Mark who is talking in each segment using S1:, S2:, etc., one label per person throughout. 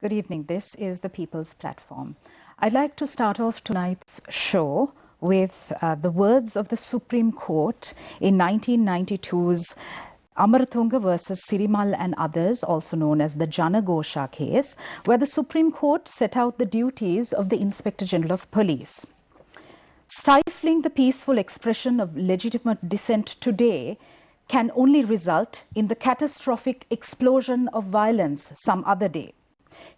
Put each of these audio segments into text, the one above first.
S1: Good evening. This is the People's Platform. I'd like to start off tonight's show with the words of the Supreme Court in 1992's Amaratunga versus Sirimal and others, also known as the Janagosha case, where the Supreme Court set out the duties of the Inspector General of Police. Stifling the peaceful expression of legitimate dissent today can only result in the catastrophic explosion of violence some other day.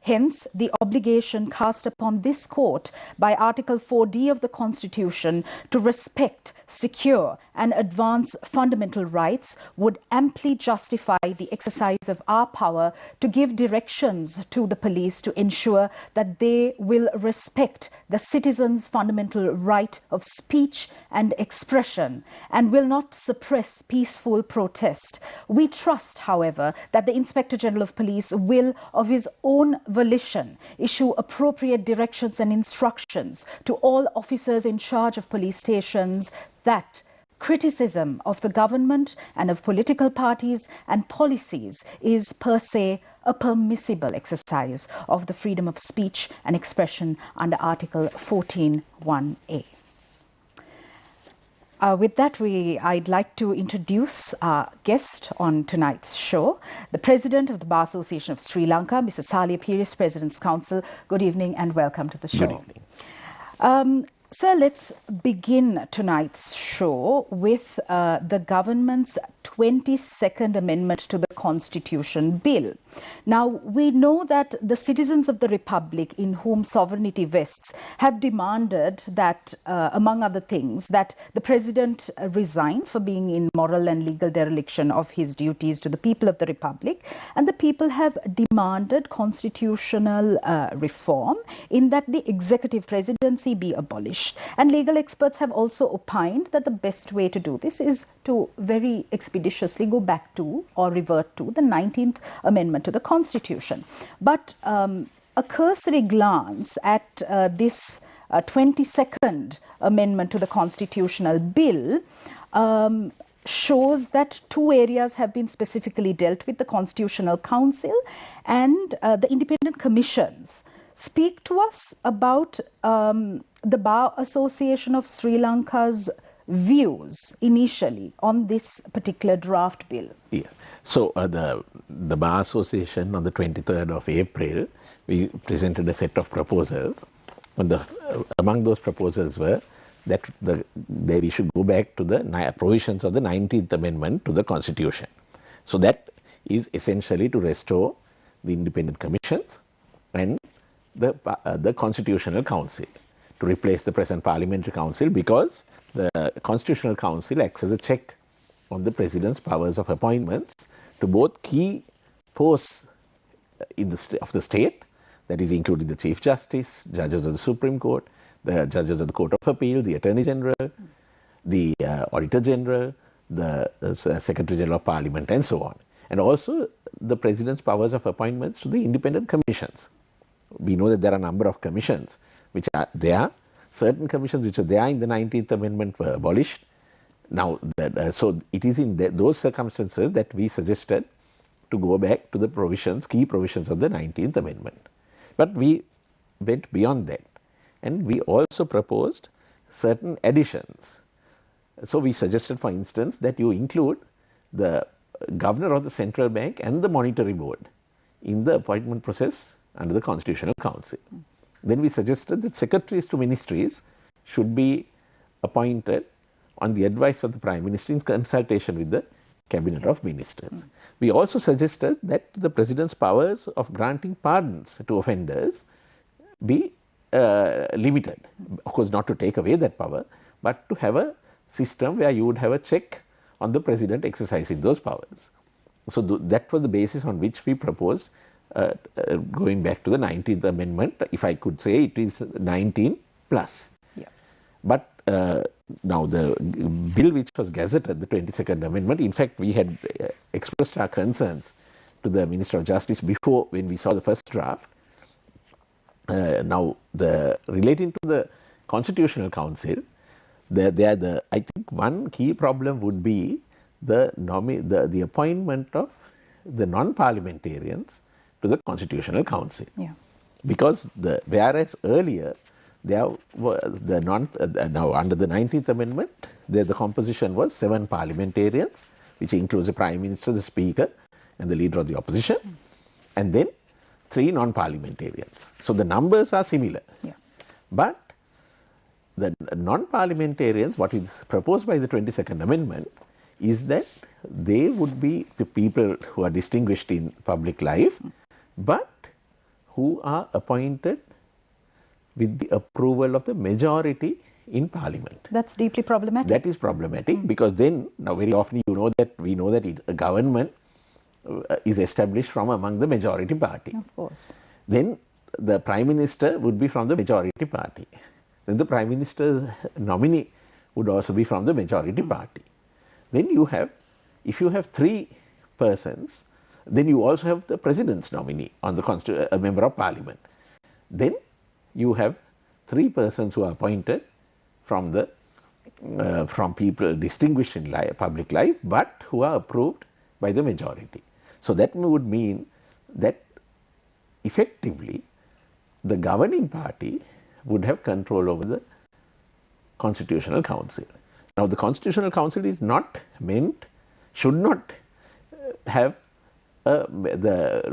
S1: Hence, the obligation cast upon this court by Article 4D of the Constitution to respect, secure and advance fundamental rights would amply justify the exercise of our power to give directions to the police to ensure that they will respect the citizens' fundamental right of speech and expression and will not suppress peaceful protest. We trust, however, that the Inspector General of Police will, of his own volition, issue appropriate directions and instructions to all officers in charge of police stations that criticism of the government and of political parties and policies is per se a permissible exercise of the freedom of speech and expression under Article 14(1)(a). With that, I'd like to introduce our guest on tonight's show, the President of the Bar Association of Sri Lanka, Mr. Saliya Pieris, President's Council. Good evening and welcome to the show.
S2: Good evening.
S1: Sir, let's begin tonight's show with the government's 22nd Amendment to the Constitution Bill. Now, we know that the citizens of the Republic in whom sovereignty vests have demanded that, among other things, that the President resign for being in moral and legal dereliction of his duties to the people of the Republic, and the people have demanded constitutional reform in that the executive presidency be abolished. And legal experts have also opined that the best way to do this is to very expeditiously go back to or revert to the 19th Amendment to the Constitution. But a cursory glance at this 22nd Amendment to the Constitutional Bill shows that two areas have been specifically dealt with: the Constitutional Council and the independent commissions. Speak to us about the Bar Association of Sri Lanka's views initially on this particular draft bill.
S2: Yes. So the Bar Association on the 23rd of April, we presented a set of proposals. And among those proposals were that we should go back to the provisions of the 19th Amendment to the Constitution. So that is essentially to restore the independent commissions and the Constitutional Council, to replace the present Parliamentary Council, because the Constitutional Council acts as a check on the President's powers of appointments to both key posts of the state, that is including the Chief Justice, judges of the Supreme Court, the judges of the Court of Appeal, the Attorney General, the Auditor General, the Secretary General of Parliament, and so on. And also the President's powers of appointments to the independent commissions. We know that there are a number of commissions which are there. Certain commissions which are there in the 19th Amendment were abolished. Now, so it is in those circumstances that we suggested to go back to the provisions, key provisions of the 19th Amendment. But we went beyond that, and we also proposed certain additions. So we suggested, for instance, that you include the Governor of the Central Bank and the Monetary Board in the appointment process under the Constitutional Council. Then we suggested that secretaries to ministries should be appointed on the advice of the Prime Minister in consultation with the Cabinet of Ministers. We also suggested that the President's powers of granting pardons to offenders be limited. Of course, not to take away that power, but to have a system where you would have a check on the President exercising those powers. So that was the basis on which we proposed going back to the 19th Amendment. If I could say, it is 19 plus.
S1: Yeah.
S2: But now the bill which was gazetted, the 22nd Amendment, in fact we had expressed our concerns to the Minister of Justice before, when we saw the first draft. Now relating to the Constitutional Council, I think one key problem would be the appointment of the non-parliamentarians to the Constitutional Council.
S1: Yeah.
S2: Because whereas earlier there were now under the 19th Amendment, the composition was 7 parliamentarians, which includes the Prime Minister, the Speaker, and the Leader of the Opposition, and then 3 non-parliamentarians. So the numbers are similar.
S1: Yeah.
S2: But the non-parliamentarians, what is proposed by the 22nd Amendment, is that they would be the people who are distinguished in public life, but who are appointed with the approval of the majority in Parliament.
S1: That's deeply problematic.
S2: That is problematic because then, now very often we know that a government is established from among the majority party.
S1: Of course.
S2: Then the Prime Minister would be from the majority party. Then the Prime Minister's nominee would also be from the majority party. Then you have, if you have 3 persons, then you also have the President's nominee on the a Member of Parliament. Then you have 3 persons who are appointed from the from people distinguished in public life, but who are approved by the majority. So that would mean that effectively the governing party would have control over the Constitutional Council. Now the Constitutional Council is not meant, should not have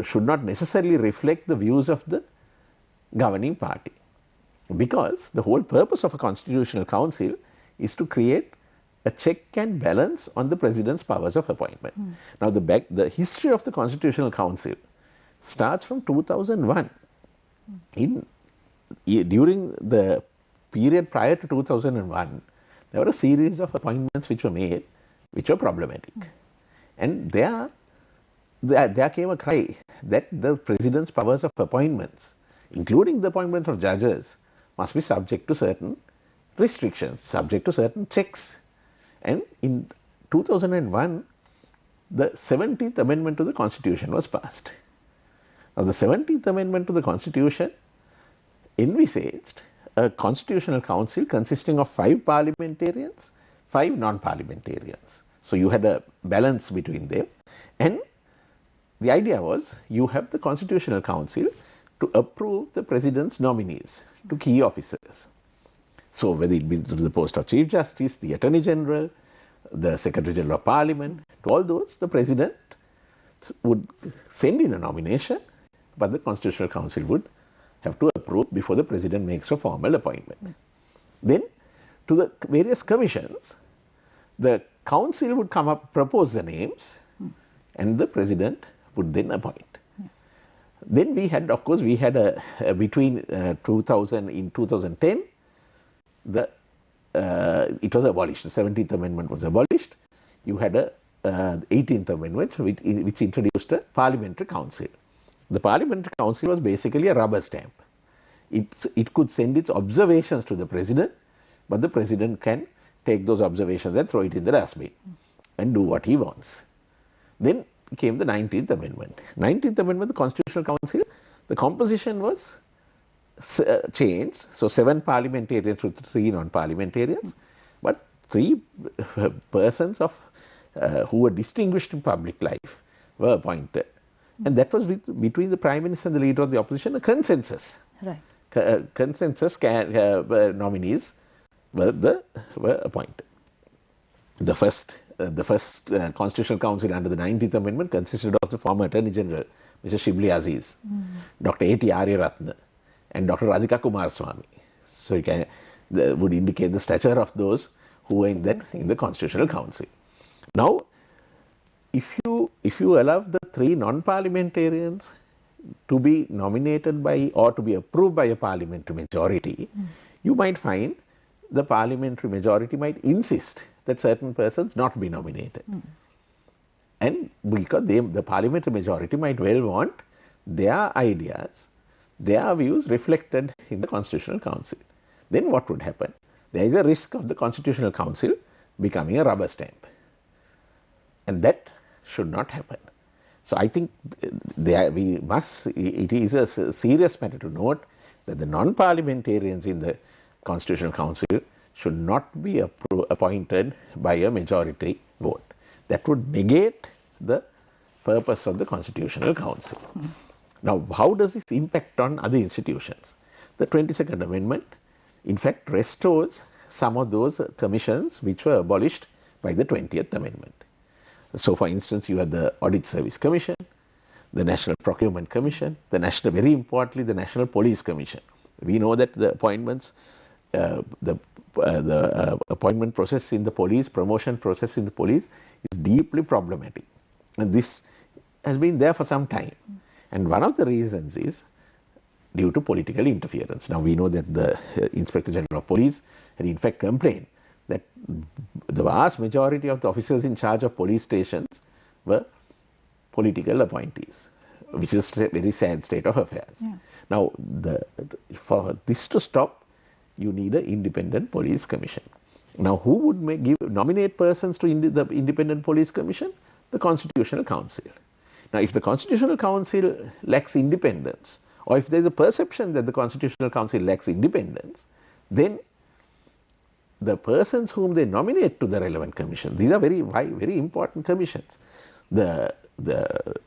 S2: should not necessarily reflect the views of the governing party, because the whole purpose of a Constitutional Council is to create a check and balance on the President's powers of appointment. Now the history of the Constitutional Council starts from 2001. During the period prior to 2001, there were a series of appointments which were made, which were problematic. And there came a cry that the President's powers of appointments, including the appointment of judges, must be subject to certain restrictions, subject to certain checks. And in 2001, the 17th Amendment to the Constitution was passed. Now the 17th Amendment to the Constitution envisaged a Constitutional Council consisting of 5 parliamentarians, 5 non-parliamentarians. So you had a balance between them, and the idea was you have the Constitutional Council to approve the President's nominees to key officers. So whether it be to the post of Chief Justice, the Attorney General, the Secretary General of Parliament, to all those the President would send in a nomination, but the Constitutional Council would have to approve before the President makes a formal appointment. Then to the various commissions, the Council would come up, propose the names, and the President would then appoint. Then we had, of course, between 2010, it was abolished. The 17th Amendment was abolished. You had a 18th Amendment which introduced a Parliamentary Council. The Parliamentary Council was basically a rubber stamp. It could send its observations to the President, but the President can take those observations and throw it in the dustbin and do what he wants. Then came the 19th Amendment. 19th Amendment, the Constitutional Council, the composition was changed. So 7 parliamentarians to 3 non-parliamentarians, but 3 persons who were distinguished in public life were appointed. And that was between the Prime Minister and the Leader of the Opposition, a consensus.
S1: Right.
S2: Consensus nominees were appointed. The first Constitutional Council under the 19th Amendment consisted of the former Attorney General, Mr. Shibli Aziz, Dr. A.T. Aryaratne, and Dr. Radhika Kumaraswamy. So you can would indicate the stature of those who were in the Constitutional Council. Now, if you allow the 3 non-parliamentarians to be nominated by or to be approved by a parliamentary majority, you might find the parliamentary majority might insist that certain persons not be nominated. And because the parliamentary majority might well want their ideas, their views reflected in the Constitutional Council. Then what would happen? There is a risk of the Constitutional Council becoming a rubber stamp. And that should not happen. So I think it is a serious matter to note that the non-parliamentarians in the Constitutional Council should not be appointed by a majority vote. That would negate the purpose of the Constitutional Council. Now, how does this impact on other institutions? The 22nd Amendment, in fact, restores some of those commissions which were abolished by the 20th Amendment. So, for instance, you have the Audit Service Commission, the National Procurement Commission, very importantly, the National Police Commission. We know that the appointments, the appointment process in the police, promotion process in the police is deeply problematic. And this has been there for some time. And one of the reasons is due to political interference. Now, we know that the Inspector General of Police had in fact complained that the vast majority of the officers in charge of police stations were political appointees, which is a very sad state of affairs.
S1: Yeah.
S2: Now, for this to stop, you need an independent police commission. Now, who would nominate persons to the independent police commission? The Constitutional Council. Now, if the Constitutional Council lacks independence, or if there is a perception that the Constitutional Council lacks independence, then the persons whom they nominate to the relevant commission, these are very important commissions. The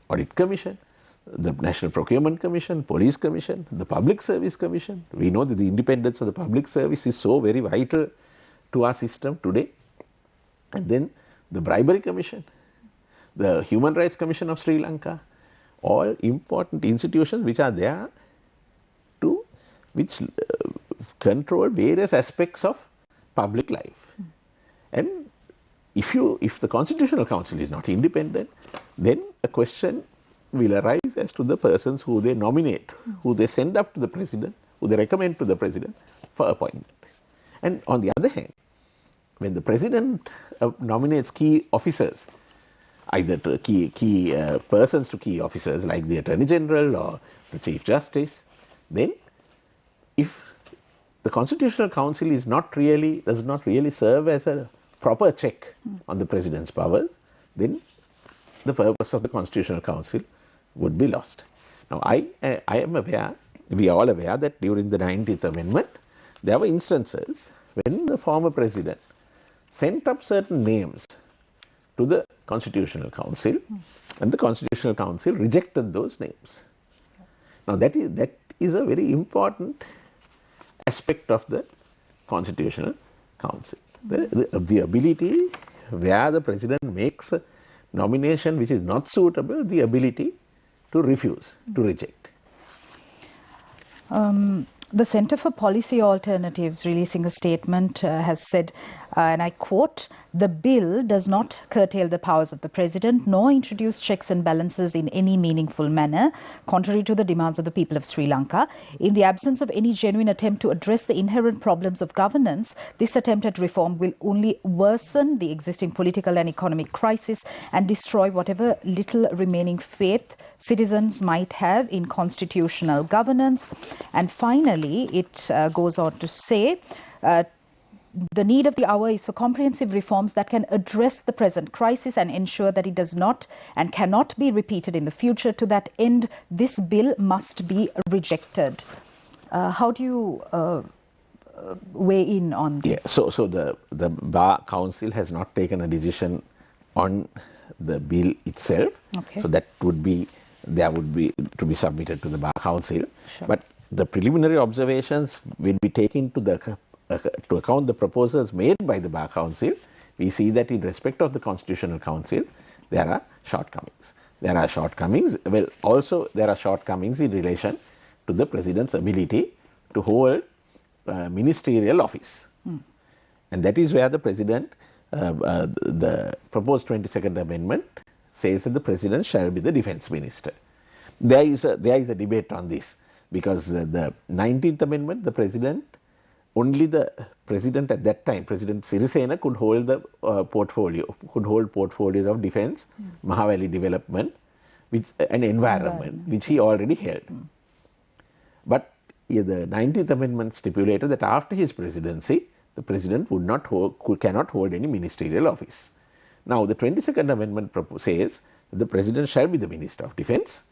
S2: Audit Commission, the National Procurement Commission, Police Commission, the Public Service Commission. We know that the independence of the public service is so very vital to our system today. And then the Bribery Commission, the Human Rights Commission of Sri Lanka, all important institutions which are there to control various aspects of public life. And if the Constitutional Council is not independent, then a question will arise as to the persons who they nominate, who they send up to the president, who they recommend to the president for appointment. And on the other hand, when the president nominates key officers, either to key persons to key officers like the Attorney General or the Chief Justice, then if the Constitutional Council does not really serve as a proper check on the president's powers, then the purpose of the Constitutional Council would be lost. Now, I am aware, we are all aware that during the 19th Amendment, there were instances when the former president sent up certain names to the Constitutional Council, and the Constitutional Council rejected those names. Now, that is a very important aspect of the Constitutional Council. The ability, where the president makes a nomination which is not suitable, the ability to refuse, to reject.
S1: The Centre for Policy Alternatives, releasing a statement, has said, and I quote, "The bill does not curtail the powers of the president nor introduce checks and balances in any meaningful manner, contrary to the demands of the people of Sri Lanka. In the absence of any genuine attempt to address the inherent problems of governance, this attempt at reform will only worsen the existing political and economic crisis and destroy whatever little remaining faith citizens might have in constitutional governance." And finally, it goes on to say, the need of the hour is for comprehensive reforms that can address the present crisis and ensure that it does not and cannot be repeated in the future. To that end, this bill must be rejected. How do you weigh in on this?
S2: Yeah, so the Bar Council has not taken a decision on the bill itself. Okay. So that would be to be submitted to the Bar Council. Sure. But the preliminary observations will be taken to account the proposals made by the Bar Council. We see that in respect of the Constitutional Council, there are shortcomings. There are shortcomings in relation to the President's ability to hold ministerial office. And that is where the President, the proposed 22nd Amendment says that the President shall be the Defence Minister. There is a debate on this, because the 19th Amendment, only the President at that time, President Sirisena, could hold the portfolios of defence, Mahavali development, and environment, which he already held. But the 19th Amendment stipulated that after his presidency, the President cannot hold any ministerial office. Now, the 22nd Amendment says that the President shall be the Minister of Defence.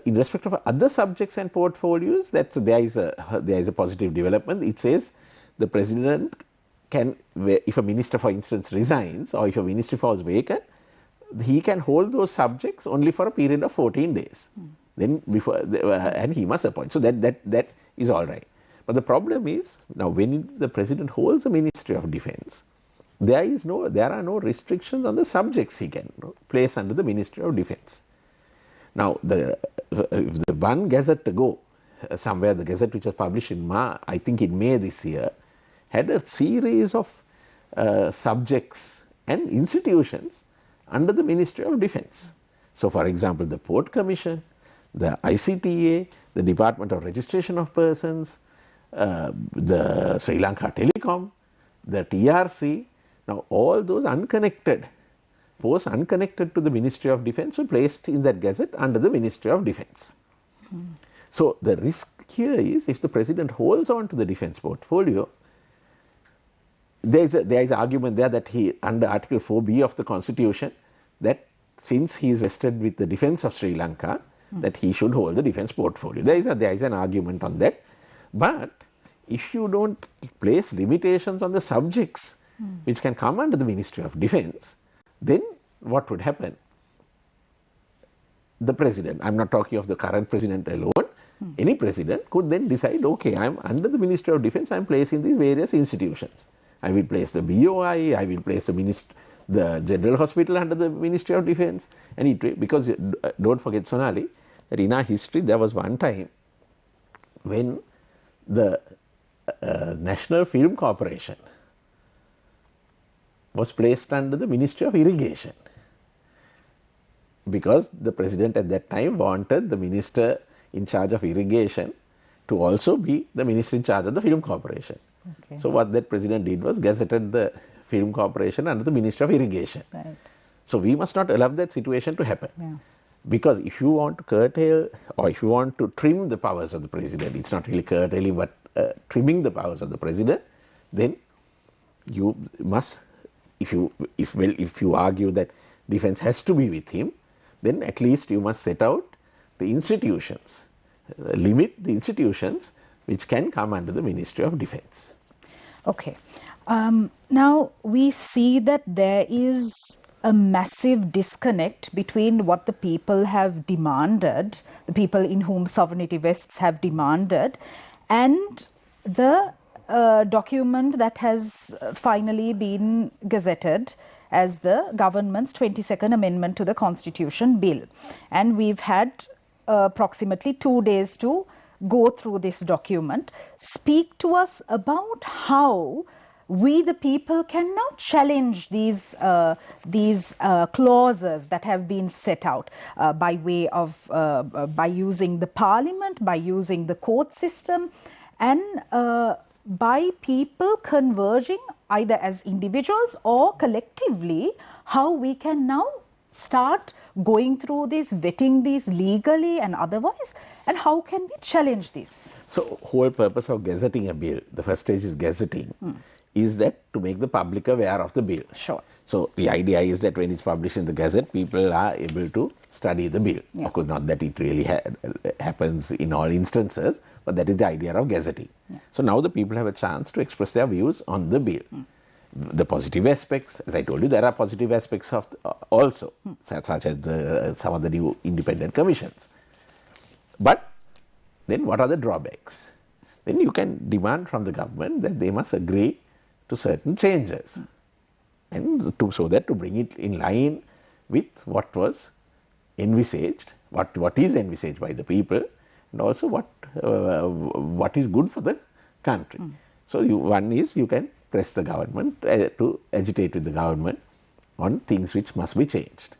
S2: In respect of other subjects and portfolios, there is a positive development. It says the President can, if a minister, for instance, resigns, or if a ministry falls vacant, he can hold those subjects only for a period of 14 days. then before and he must appoint. So that is all right. But the problem is now when the president holds the Ministry of Defence, there are no restrictions on the subjects he can place under the Ministry of Defence. Now if the one gazette to go somewhere, the gazette which was published in I think in May this year, had a series of subjects and institutions under the Ministry of Defence. So for example, the Port Commission, the ICTA, the Department of Registration of Persons, the Sri Lanka Telecom, the TRC. Now all those posts unconnected to the Ministry of Defence were placed in that gazette under the Ministry of Defence. So the risk here is, if the president holds on to the defence portfolio, there is an argument there that he, under Article 4B of the Constitution, that since he is vested with the defence of Sri Lanka, that he should hold the defence portfolio. There is an argument on that. But if you don't place limitations on the subjects which can come under the Ministry of Defence, then what would happen? The president, I am not talking of the current president alone, any president could then decide, okay, I am under the Ministry of Defence, I am placing these various institutions. I will place the BOI, I will place the General Hospital under the Ministry of Defence, and because don't forget, Sonali, that in our history there was one time when the National Film Corporation was placed under the Ministry of Irrigation, because the president at that time wanted the minister in charge of irrigation to also be the minister in charge of the film corporation. Okay. So what that president did was gazetted the film corporation under the Ministry of Irrigation.
S1: Right.
S2: So we must not allow that situation to happen.
S1: Yeah.
S2: Because if you want to curtail, or if you want to trim the powers of the president, it's not really curtailing but trimming the powers of the president, then you must, if you argue that defence has to be with him, then at least you must set out the institutions, limit the institutions which can come under the Ministry of Defence.
S1: Okay. Now we see that there is a massive disconnect between what the people have demanded, the people in whom sovereignty vests have demanded, and the document that has finally been gazetted as the government's 22nd Amendment to the Constitution Bill. And we've had approximately 2 days to go through this document. Speak to us about how we the people can now challenge these clauses that have been set out by way of by using the parliament, by using the court system, and by people converging either as individuals or collectively, how we can now start going through this, vetting these legally and otherwise, and how can we challenge this?
S2: So, whole purpose of gazetting a bill, the first stage is gazetting, is that to make the public aware of the bill.
S1: Sure.
S2: So, the idea is that when it's published in the Gazette, people are able to study the bill.
S1: Yeah.
S2: Of course, not that it really happens in all instances, but that is the idea of gazetting. Yeah. So, now the people have a chance to express their views on the bill. The positive aspects, as I told you, there are positive aspects of also, such as some of the new independent commissions. But then what are the drawbacks? Then you can demand from the government that they must agree to certain changes, and so that to bring it in line with what was envisaged, what is envisaged by the people, and also what is good for the country. So one is you can press the government to agitate with the government on things which must be changed.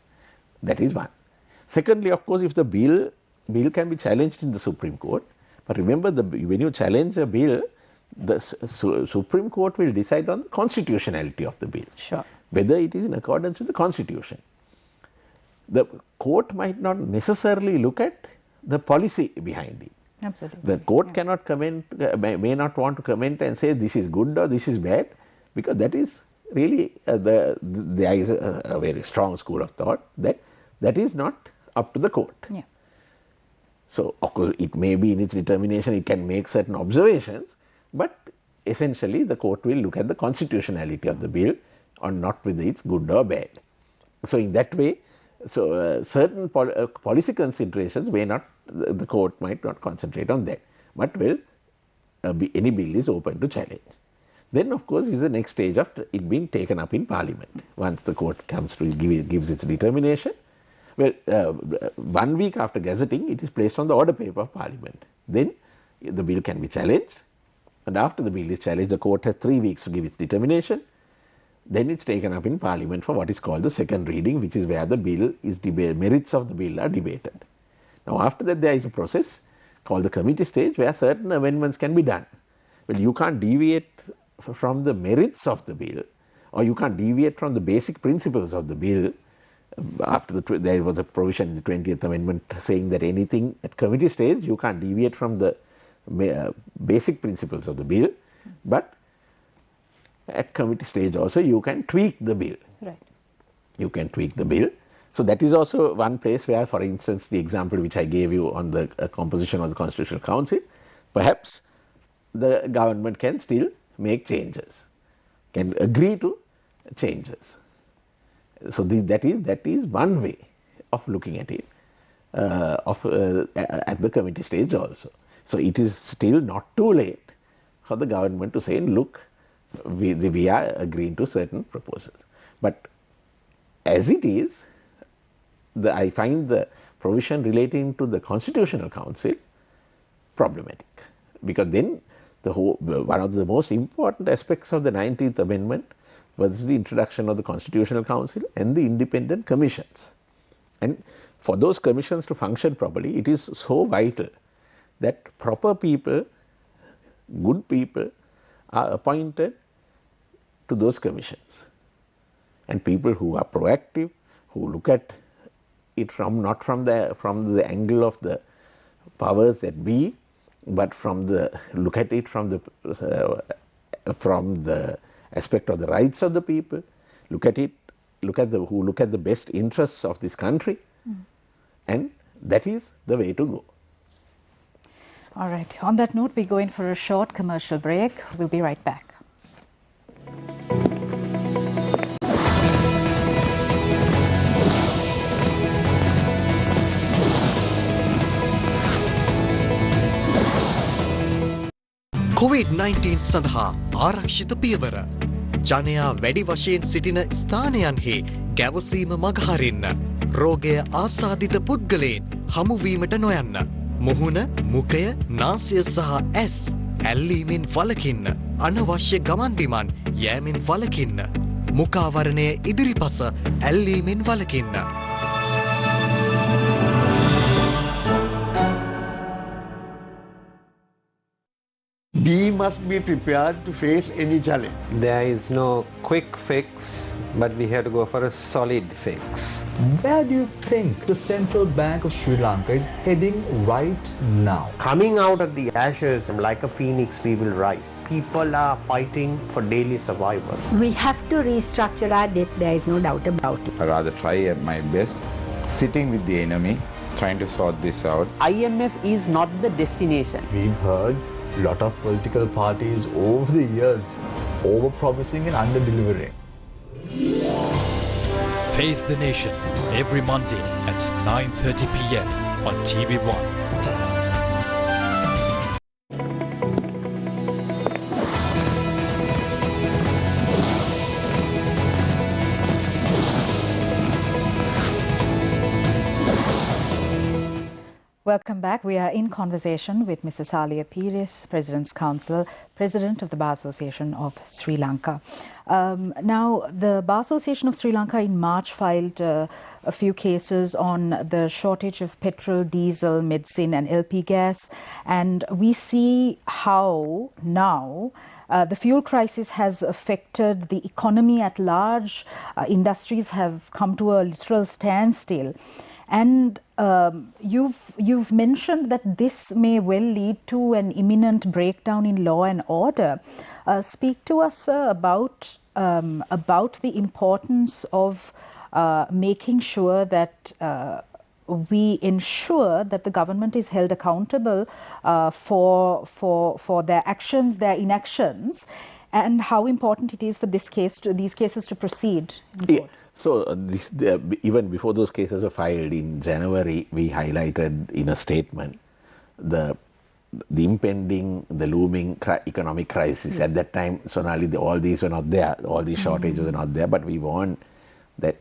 S2: That is one. Secondly, of course, if the bill can be challenged in the Supreme Court, but remember, when you challenge a bill, the Supreme Court will decide on the constitutionality of the bill.
S1: Sure.
S2: Whether it is in accordance with the Constitution. The court might not necessarily look at the policy behind it.
S1: Absolutely.
S2: The court cannot comment, may not want to comment and say this is good or this is bad, because that is really, there is a very strong school of thought that is not up to the court.
S1: Yeah.
S2: So, of course, it may be in its determination, it can make certain observations, but essentially the court will look at the constitutionality of the bill and not whether it's good or bad. So, in that way, So certain policy considerations may not, the court might not concentrate on that, but well, any bill is open to challenge. Then of course is the next stage of it being taken up in Parliament. Once the court comes to gives its determination, well, 1 week after gazetting, it is placed on the order paper of Parliament. Then the bill can be challenged, and after the bill is challenged, the court has 3 weeks to give its determination. Then it's taken up in Parliament for what is called the second reading, which is where the bill is merits of the bill are debated. Now after that there is a process called the committee stage where certain amendments can be done. Well, you can't deviate from the merits of the bill, or you can't deviate from the basic principles of the bill. After there was a provision in the 20th Amendment saying that anything at committee stage you can't deviate from the basic principles of the bill, but at committee stage also you can tweak the bill.
S1: Right.
S2: You can tweak the bill. So that is also one place where, for instance, the example which I gave you on the composition of the Constitutional Council, perhaps the government can still make changes, can agree to changes. So that is one way of looking at it, at the committee stage also. So it is still not too late for the government to say, look, we are agreeing to certain proposals. But as it is, I find the provision relating to the Constitutional Council problematic, because then one of the most important aspects of the 19th Amendment was the introduction of the Constitutional Council and the independent commissions. And for those commissions to function properly, it is so vital that proper people, good people, are appointed to those commissions. And people who are proactive, who look at it not from the angle of the powers that be, but look at it from the aspect of the rights of the people, who look at the best interests of this country, and that is the way to go.
S1: All right. On that note, we go in for a short commercial break. We'll be right back.
S3: COVID-19 සඳහා ආරක්ෂිත පියවර. ජනයා වැඩි වශයෙන් සිටින ස්ථානයන්හි ගැවසීම මගහරින්න. රෝගය ආසාදිත පුද්ගලයන් හමුවීමට නොයන්න. මුහුණ, මුඛය, නාසය සහ ඇස් ඇල්ලීමෙන් වළකින්න. අනවශ්‍ය ගමන් බිමන් යෑමෙන් වළකින්න. මුඛාවරණය ඉදිරිපස ඇල්ලීමෙන් වළකින්න.
S4: We must be prepared to face any challenge.
S5: There is no quick fix, but we have to go for a solid fix.
S6: Where do you think the Central Bank of Sri Lanka is heading right now?
S7: Coming out of the ashes like a phoenix, we will rise. People are fighting for daily survival.
S8: We have to restructure our debt, there is no doubt about it.
S9: I rather try my best, sitting with the enemy, trying to sort this out.
S10: IMF is not the destination.
S6: We've heard a lot of political parties over the years over-promising and under-delivering.
S11: Face the Nation every Monday at 9:30 p.m. on TV1.
S1: Welcome back. We are in conversation with Mrs. Saliya Pieris, President's Counsel, President of the Bar Association of Sri Lanka. Now, the Bar Association of Sri Lanka in March filed a few cases on the shortage of petrol, diesel, medicine and LP gas. And we see how now the fuel crisis has affected the economy at large. Industries have come to a literal standstill. And you've mentioned that this may well lead to an imminent breakdown in law and order. Speak to us, sir, about the importance of making sure that we ensure that the government is held accountable for their actions, their inactions, and how important it is for these cases to proceed in court.
S2: So even before those cases were filed in January, we highlighted in a statement the impending, the looming economic crisis. At that time, Sonali, all these were not there, all these shortages were not there, but we warned that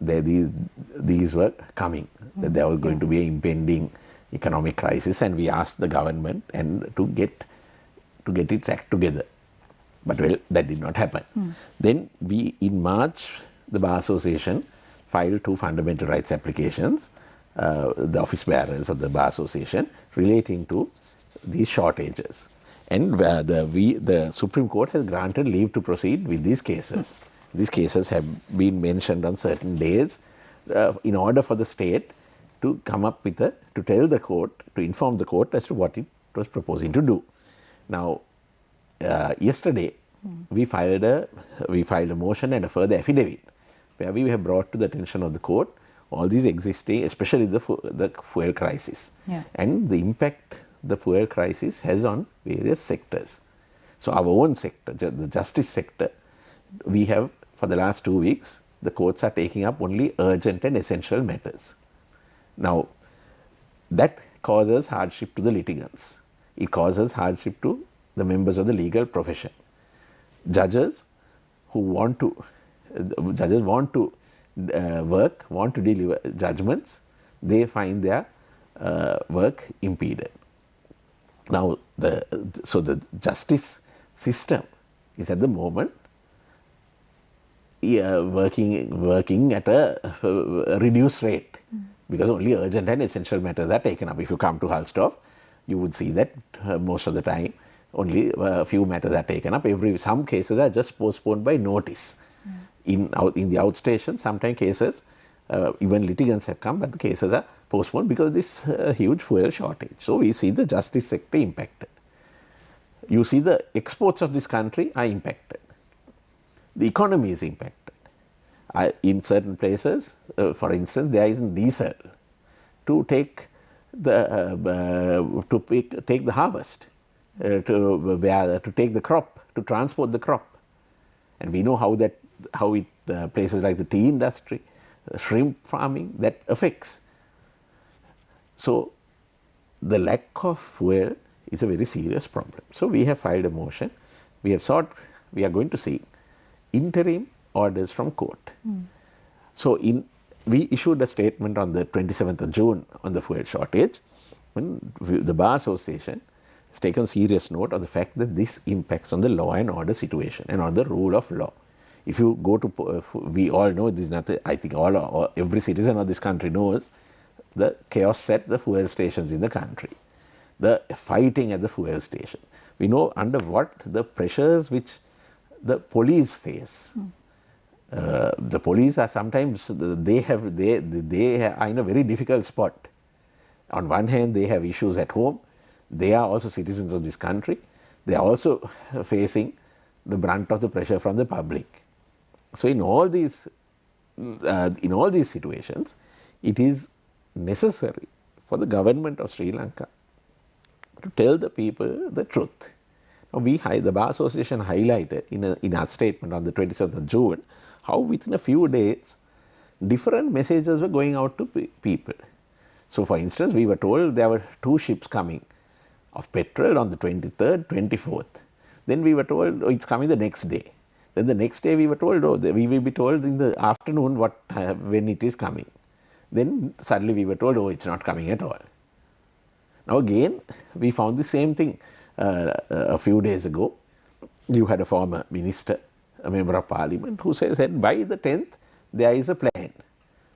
S2: these were coming, that there was going to be an impending economic crisis, and we asked the government to get its act together. But well, that did not happen. Then in March, the Bar Association filed 2 fundamental rights applications, the office bearers of the Bar Association, relating to these shortages. And the Supreme Court has granted leave to proceed with these cases. These cases have been mentioned on certain days in order for the state to come up with to tell the court, to inform the court as to what it was proposing to do. Now, yesterday, we filed a motion and a further affidavit where we have brought to the attention of the court all these existing, especially the fuel crisis, and the impact the fuel crisis has on various sectors. So our own sector, the justice sector, we have, for the last 2 weeks, the courts are taking up only urgent and essential matters. Now, that causes hardship to the litigants. It causes hardship to the members of the legal profession. Judges want to work, want to deliver judgments, they find their work impeded. Now, so the justice system is at the moment working at a reduced rate, because only urgent and essential matters are taken up. If you come to Hulstorf, you would see that most of the time only a few matters are taken up. Some cases are just postponed by notice. In the outstation, sometimes cases, even litigants have come, but the cases are postponed because of this huge fuel shortage. So we see the justice sector impacted. You see the exports of this country are impacted. The economy is impacted. In certain places, for instance, there isn't diesel to take the harvest, to take the crop, to transport the crop. And we know how places like the tea industry, shrimp farming, that affects. So the lack of fuel is a very serious problem. So we have filed a motion. We are going to see interim orders from court. So we issued a statement on the 27th of June on the fuel shortage, when the Bar Association has taken serious note of the fact that this impacts on the law and order situation and on the rule of law. If you go to, we all know this is nothing, I think every citizen of this country knows the chaos at the fuel stations in the country, the fighting at the fuel station. We know under what the pressures which the police face. The police are sometimes, they are in a very difficult spot. On one hand, they have issues at home. They are also citizens of this country. They are also facing the brunt of the pressure from the public. So in all these situations, it is necessary for the government of Sri Lanka to tell the people the truth. Now the Bar Association highlighted in our statement on the 27th of June how within a few days different messages were going out to people. So for instance, we were told there were 2 ships coming of petrol on the 23rd, 24th. Then we were told, it's coming the next day. Then the next day we were told, we will be told in the afternoon when it is coming. Then suddenly we were told, it's not coming at all. Now again, we found the same thing a few days ago. You had a former minister, a member of parliament, who said by the 10th there is a plan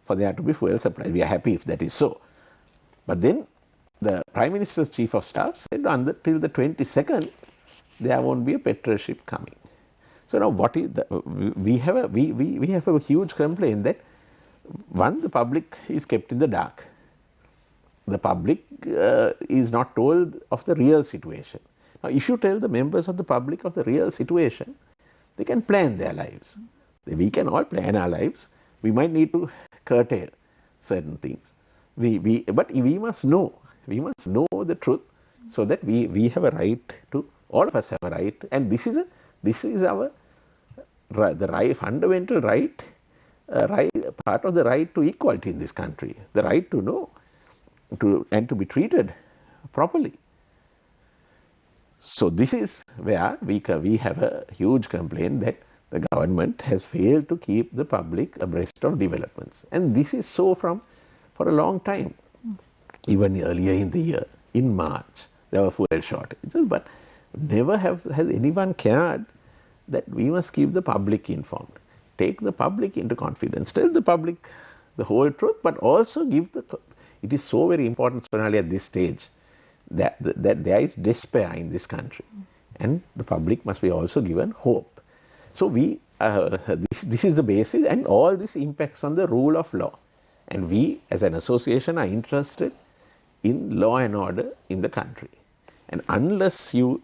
S2: for there to be fuel supply. We are happy if that is so. But then the Prime Minister's Chief of Staff said till the 22nd there won't be a petrol ship coming. So now what is we have a huge complaint that the public is kept in the dark. The public is not told of the real situation. Now if you tell the members of the public of the real situation, they can plan their lives. We can all plan our lives. We might need to curtail certain things. But we must know the truth, so that we have a right to, all of us have a right, and this is This is our fundamental right, part of the right to equality in this country, the right to know and to be treated properly. So this is where we have a huge complaint that the government has failed to keep the public abreast of developments. And this is so for a long time. Even earlier in the year, in March, there were fuel shortages, but never has anyone cared that we must keep the public informed, take the public into confidence, tell the public the whole truth, but also it is so very important, Sonali, at this stage, that there is despair in this country, and the public must be also given hope. So this is the basis, and all this impacts on the rule of law. And we, as an association, are interested in law and order in the country. And unless you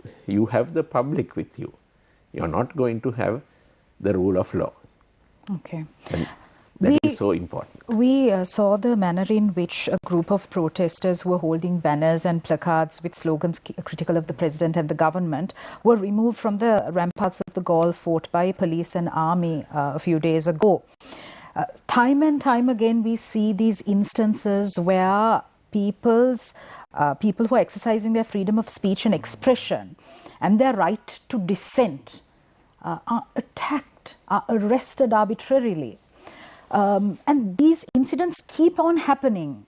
S2: have the public with you, you're not going to have the rule of law.
S1: Okay.
S2: And that is so important.
S1: We saw the manner in which a group of protesters who were holding banners and placards with slogans critical of the president and the government were removed from the ramparts of the Galle fort by police and army a few days ago. Time and time again, we see these instances where people who are exercising their freedom of speech and expression and their right to dissent are attacked, are arrested arbitrarily. And these incidents keep on happening.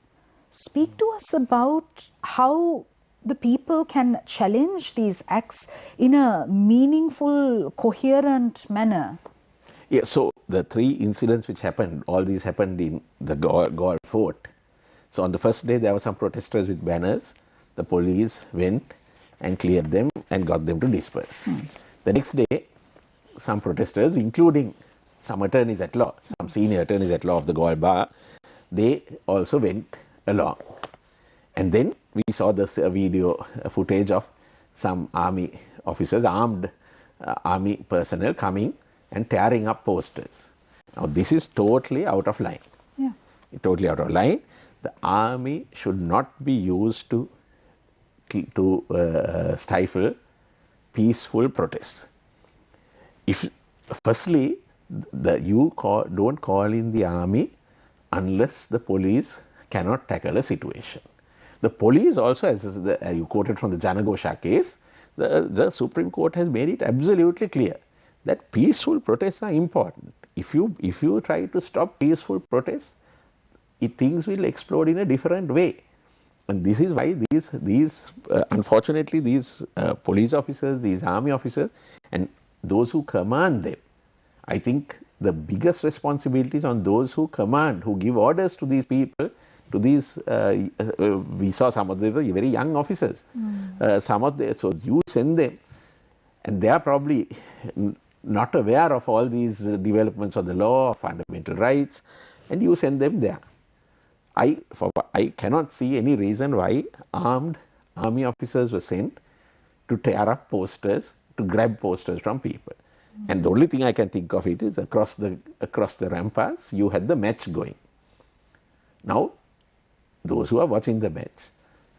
S1: Speak to us about how the people can challenge these acts in a meaningful, coherent manner.
S2: Yeah, so the 3 incidents which happened, all these happened in the Galle fort. So on the first day, there were some protesters with banners. The police went and cleared them and got them to disperse. The next day, some protesters, including some attorneys at law, some senior attorneys at law of the Galle bar, they also went along. And then we saw this video footage of some army officers, armed army personnel coming and tearing up posters. Now this is totally out of line.
S1: Yeah.
S2: Totally out of line. The army should not be used to stifle peaceful protests. Firstly, don't call in the army unless the police cannot tackle a situation. The police also, as you quoted from the Janagosha case, the Supreme Court has made it absolutely clear that peaceful protests are important. If you try to stop peaceful protests, things will explode in a different way. And this is why these unfortunately, these police officers, these army officers, and those who command them, I think the biggest responsibility is on those who command, who give orders to these people, to these, we saw some of them were very young officers. So you send them, and they are probably not aware of all these developments of the law, of fundamental rights, and you send them there. I cannot see any reason why armed army officers were sent to tear up posters, to grab posters from people. And the only thing I can think of it is across the ramparts, you had the match going. Now, those who are watching the match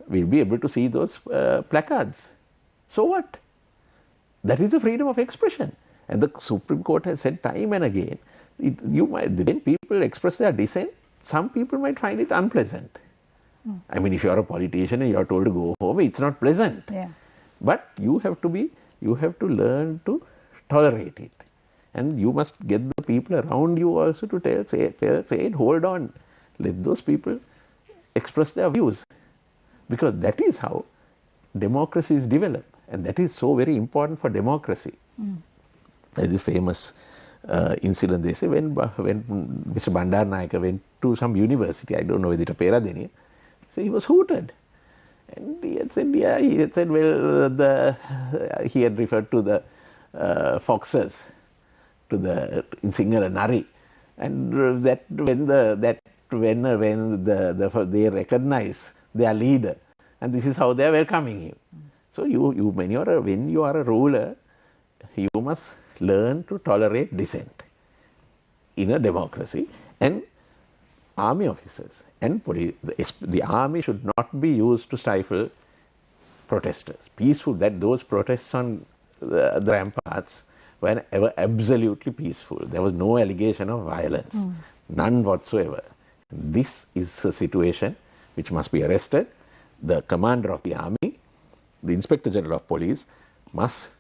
S2: will be able to see those placards. So what? That is the freedom of expression. And the Supreme Court has said time and again, when people express their dissent, some people might find it unpleasant. I mean, if you are a politician and you are told to go home, it's not pleasant.
S1: Yeah.
S2: But you have to learn to tolerate it. And you must get the people around you also to say, hold on, let those people express their views. Because that is how democracy is developed. And that is so very important for democracy. There is a famous incident, they say, when Mr. Bandaranaike went to some university, I don't know whether it was Peradeniya, so he was hooted. And he had said, well, he had referred to the foxes, in Sinhala Nari, and that when they recognize their leader, and this is how they are welcoming him. So when you are a ruler, you must learn to tolerate dissent in a democracy. And army officers and police, the army should not be used to stifle protesters. Those protests on the ramparts were ever absolutely peaceful. There was no allegation of violence, none whatsoever. This is a situation which must be arrested. The commander of the army, the Inspector General of Police must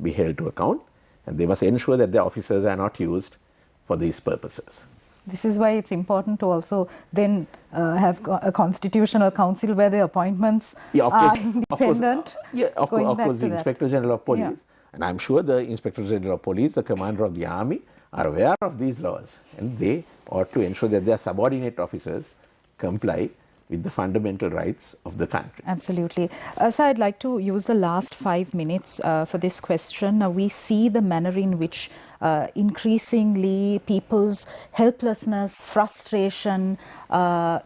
S2: be held to account, and they must ensure that their officers are not used for these purposes.
S1: This is why it's important to also then have a constitutional council where the appointments are independent.
S2: Of course, the Inspector General of Police, and I'm sure the Inspector General of Police, the commander of the army, are aware of these laws, and they ought to ensure that their subordinate officers comply with the fundamental rights of the country.
S1: Absolutely. So I'd like to use the last 5 minutes for this question. We see the manner in which increasingly people's helplessness, frustration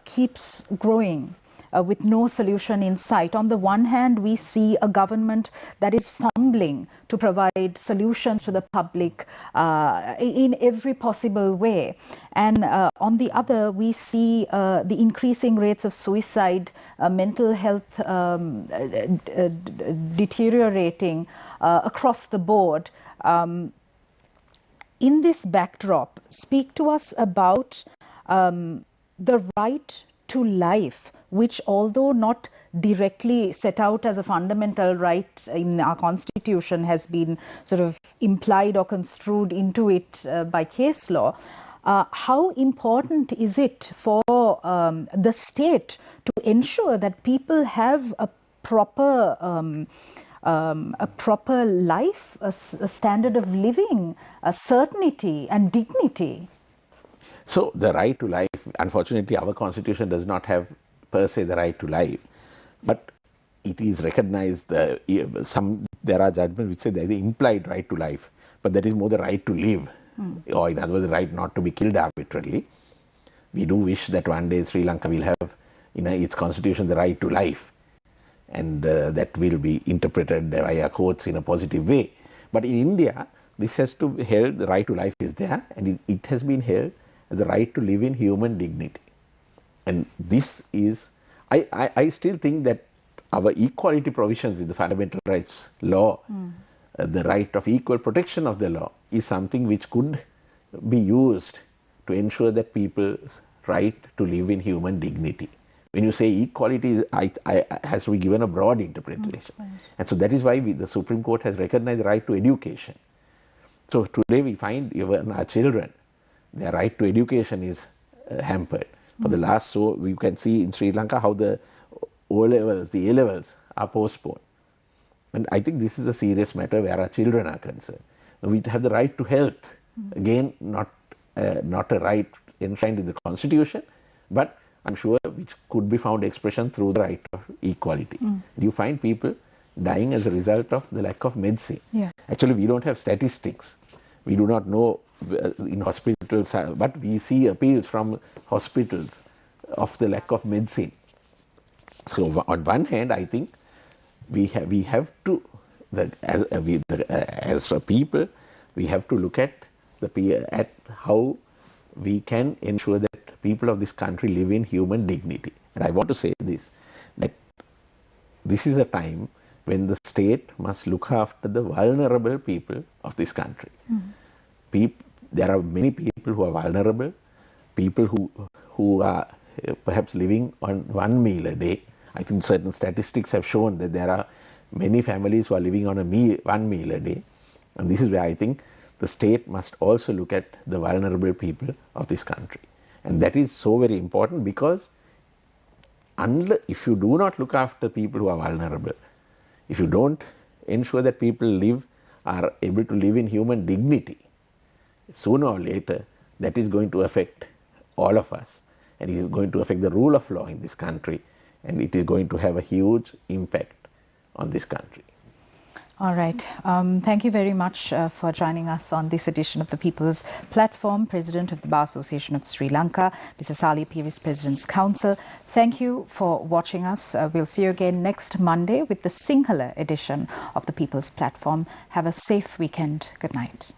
S1: keeps growing with no solution in sight. On the one hand, we see a government that is fumbling to provide solutions to the public in every possible way. And on the other, we see the increasing rates of suicide, mental health deteriorating across the board. In this backdrop, speak to us about the right to life, which, although not directly set out as a fundamental right in our constitution, has been sort of implied or construed into it by case law. How important is it for the state to ensure that people have a proper life, a standard of living, a certainty and dignity?
S2: So the right to life, unfortunately our constitution does not have per se the right to life, but it is recognized. There are judgments which say there is an implied right to life, but that is more the right to live, or in other words the right not to be killed arbitrarily. We do wish that one day Sri Lanka will have in its constitution the right to life, and that will be interpreted by our courts in a positive way. But in India, this has to be held, the right to life is there, and it has been held as the right to live in human dignity. And this is, I still think that our equality provisions in the fundamental rights law, the right of equal protection of the law, is something which could be used to ensure that people's right to live in human dignity. When you say equality, has to be given a broad interpretation. And so that is why the Supreme Court has recognized the right to education. So today we find even our children, their right to education is hampered. For the last, so we can see in Sri Lanka how the O-levels, the A-levels are postponed. And I think this is a serious matter where our children are concerned. We have the right to health. Again, not a right enshrined in the Constitution, but I'm sure which could be found expression through the right of equality. You find people dying as a result of the lack of medicine. Actually, we don't have statistics. We do not know in hospitals, but we see appeals from hospitals of the lack of medicine. So on one hand, I think we have to, as a people, we have to look at how we can ensure that people of this country live in human dignity. And I want to say this, that this is a time when the state must look after the vulnerable people of this country. There are many people who are vulnerable, people who are perhaps living on one meal a day. I think certain statistics have shown that there are many families who are living on one meal a day. And this is where I think the state must also look at the vulnerable people of this country. And that is so very important, because if you do not look after people who are vulnerable, if you don't ensure that people are able to live in human dignity, sooner or later that is going to affect all of us, and it is going to affect the rule of law in this country, and it is going to have a huge impact on this country.
S1: All right. Thank you very much for joining us on this edition of the People's Platform. President of the Bar Association of Sri Lanka, Mr. Saliya Pieris, President's Council. Thank you for watching us. We'll see you again next Monday with the Sinhala edition of the People's Platform. Have a safe weekend. Good night.